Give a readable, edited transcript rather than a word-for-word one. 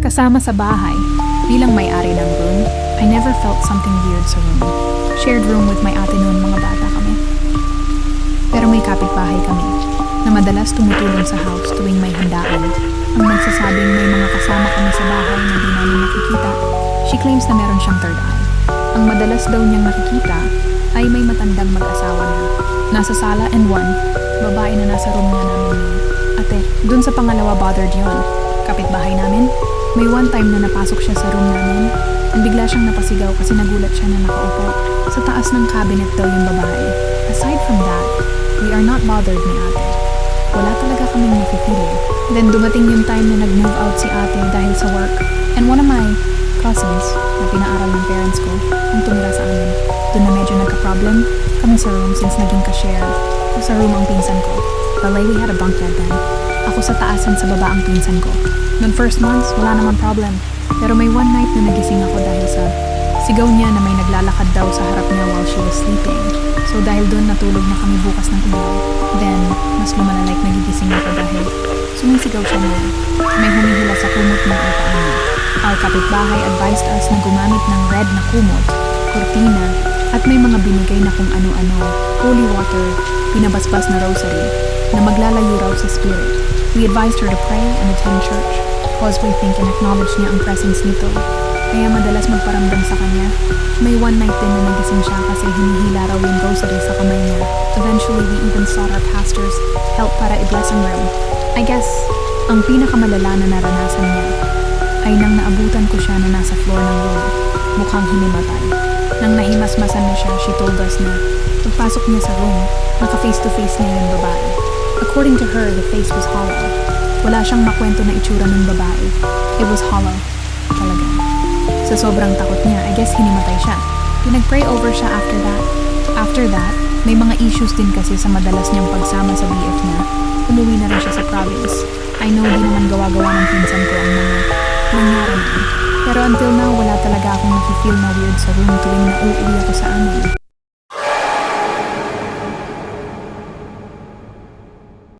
Kasama sa bahay, bilang may-ari ng room, I never felt something weird sa room. Shared room with my ate noon, mga bata kami. Pero may kapitbahay kami, na madalas tumutulong sa house tuwing may handaan. Ang nagsasabing may mga kasama kami sa bahay na di namin nakikita. She claims na meron siyang third eye. Ang madalas daw niyang nakikita ay may matandang mag-asawa na. Nasa sala and one, babae na nasa room niya namin yun. Ate, dun sa pangalawa bothered yun. Kapitbahay namin, may one time na napasok siya sa room namin and bigla siyang napasigaw kasi nagulat siya na nakaupo. Sa taas ng cabinet daw yung babae. Aside from that, we are not bothered ni ate. Wala talaga kaming nakikili. Then dumating yung time na nag-move out si ate dahil sa work. And one of my cousins na pinaaral ng parents ko ang tumira sa amin. Doon na medyo nagka-problem kami sa room since naging ka-share o sa room ang pinsan ko. Balay, we had a bunk bed then. Ako sa taas and sa baba ang pinsan ko. Noong first months, wala naman problem. Pero may one night na nagising ako dahil sa sigaw niya na may naglalakad daw sa harap niya while she was sleeping. So dahil doon natulog na kami bukas ng ilaw. Then, mas lumala like nagigising ako dahil sumisigaw siya na may humihila sa kumot ng utaan niya. Our kapitbahay advised us na gumamit ng red na kumot, kurtina, at may mga binigay na kung ano-ano, holy water, pinabasbas na rosary, na maglalayo raw sa spirit. We advised her to pray and attend church, cause we think and acknowledge niya ang presence nito. Kaya madalas magparamdam sa kanya. May one night din na nagising siya kasi hinihila raw yung rosary sa kamay niya. Eventually, we even sought our pastor's help para i-bless ang room. I guess, ang pinakamalala na naranasan niya ay nang naabutan ko siya na nasa floor ng room, mukhang hinimatay. Nang nahimasmasan na siya, she told us na pagpasok niya sa room, naka-face-to-face niya yung babae. According to her, the face was hollow. Wala siyang makwento na itsura ng babae. It was hollow. Talaga. Sa sobrang takot niya, I guess hinimatay siya. Pinag-pray over siya after that. After that, may mga issues din kasi sa madalas niyang pagsama sa BF niya. Umuwi na rin siya sa province. I know di naman gawa-gawa ng pinsan ko ang mga nangyari na. Pero until now, wala talaga akong nafe-feel na weird sa room tuwing nauuwi ako sa amin.